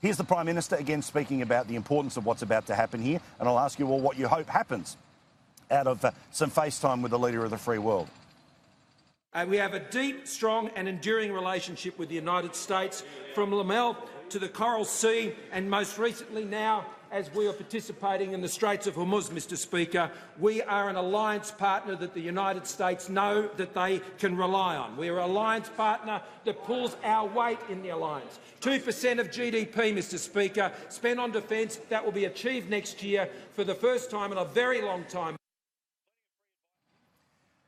Here's the Prime Minister again speaking about the importance of what's about to happen here, and I'll ask you all what you hope happens out of some FaceTime with the leader of the free world. We have a deep, strong and enduring relationship with the United States, from Lamel to the Coral Sea, and most recently now, as we are participating in the Straits of Hormuz, Mr Speaker, we are an alliance partner that the United States know that they can rely on. We are an alliance partner that pulls our weight in the alliance. 2% of GDP, Mr Speaker, spent on defence. That will be achieved next year for the first time in a very long time.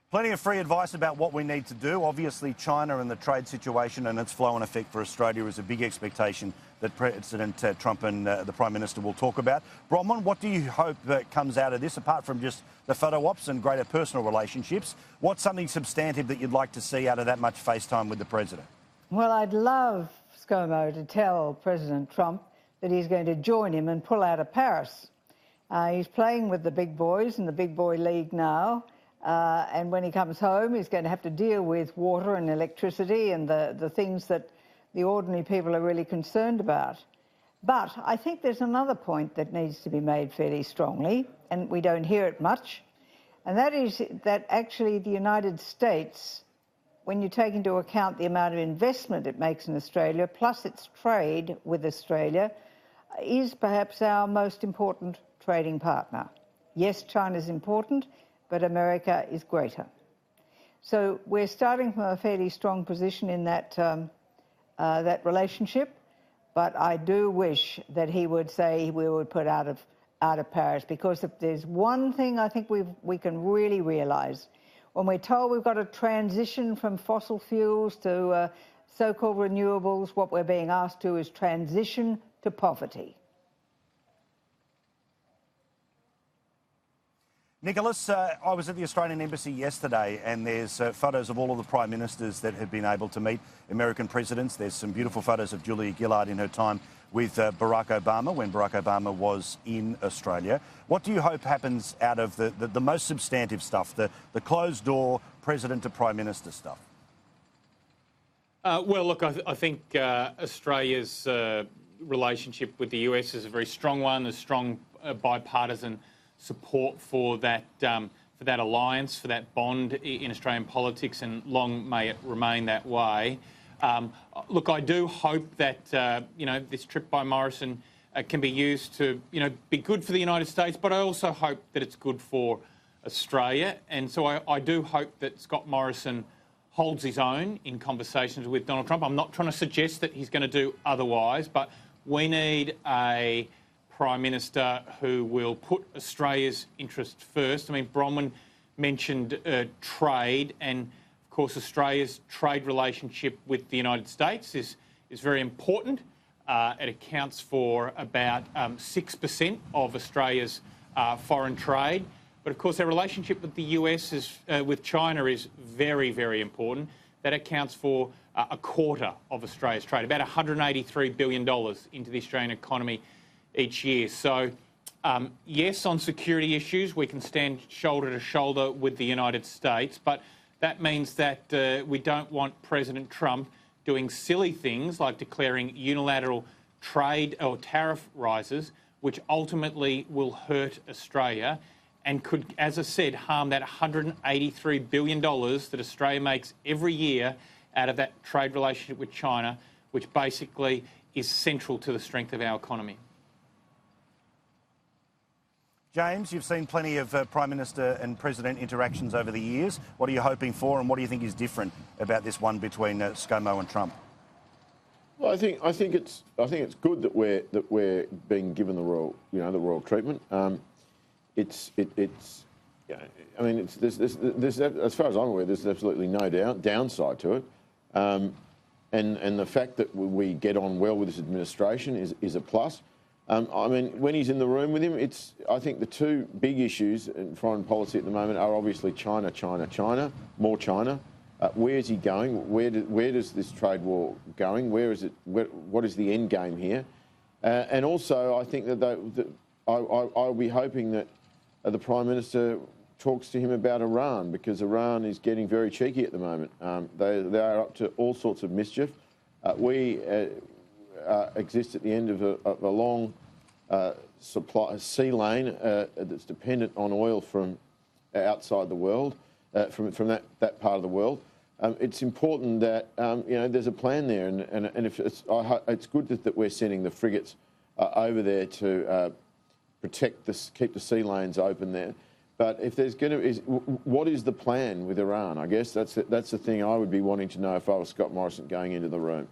Plenty of free advice about what we need to do. Obviously, China and the trade situation and its flow-on effect for Australia is a big expectation that President Trump and the Prime Minister will talk about. Bronwyn, what do you hope that comes out of this, apart from just the photo ops and greater personal relationships? What's something substantive that you'd like to see out of that much FaceTime with the President? Well, I'd love ScoMo to tell President Trump that he's going to join him and pull out of Paris. He's playing with the big boys in the big boy league now. And when he comes home, he's going to have to deal with water and electricity and the things that the ordinary people are really concerned about. But I think there's another point that needs to be made fairly strongly, and we don't hear it much, and that is that actually the United States, when you take into account the amount of investment it makes in Australia, plus its trade with Australia, is perhaps our most important trading partner. Yes, China's important, but America is greater. So we're starting from a fairly strong position in that relationship, but I do wish that he would say we would put out of Paris, because if there's one thing I think we can really realise, when we're told we've got to transition from fossil fuels to so-called renewables, what we're being asked to is transition to poverty. Nicholas, I was at the Australian Embassy yesterday, and there's photos of all of the Prime Ministers that have been able to meet American presidents. There's some beautiful photos of Julia Gillard in her time with Barack Obama, when Barack Obama was in Australia. What do you hope happens out of the most substantive stuff, the closed-door President to Prime Minister stuff? Well, look, I think Australia's relationship with the US is a very strong one. There's strong bipartisan support for that alliance, for that bond in Australian politics, and long may it remain that way. Look, I do hope that this trip by Morrison can be used to be good for the United States, but I also hope that it's good for Australia. And so I do hope that Scott Morrison holds his own in conversations with Donald Trump. I'm not trying to suggest that he's going to do otherwise, but we need a Prime Minister who will put Australia's interest first. I mean, Bronwyn mentioned trade, and of course Australia's trade relationship with the United States is very important. It accounts for about 6% of Australia's foreign trade. But of course our relationship with the US with China is very, very important. That accounts for a quarter of Australia's trade, about $183 billion into the Australian economy each year. So, yes, on security issues, we can stand shoulder to shoulder with the United States, but that means that we don't want President Trump doing silly things like declaring unilateral trade or tariff rises, which ultimately will hurt Australia and could, as I said, harm that $183 billion that Australia makes every year out of that trade relationship with China, which basically is central to the strength of our economy. James, you've seen plenty of Prime Minister and President interactions over the years. What are you hoping for, and what do you think is different about this one between ScoMo and Trump? Well, I think it's good that we're being given the royal treatment. There's as far as I'm aware, there's absolutely no downside to it. And the fact that we get on well with this administration is a plus. When he's in the room with him, I think the two big issues in foreign policy at the moment are obviously China, more China. Where is he going? Where does this trade war going? Where is it? What is the end game here? And also, I think that I'll be hoping that the Prime Minister talks to him about Iran, because Iran is getting very cheeky at the moment. They are up to all sorts of mischief. exists at the end of a long sea lane that's dependent on oil from outside the world, from that part of the world. It's important that there's a plan there, and if it's good that we're sending the frigates over there to protect keep the sea lanes open there. But if there's what is the plan with Iran? I guess that's the thing I would be wanting to know if I was Scott Morrison going into the room.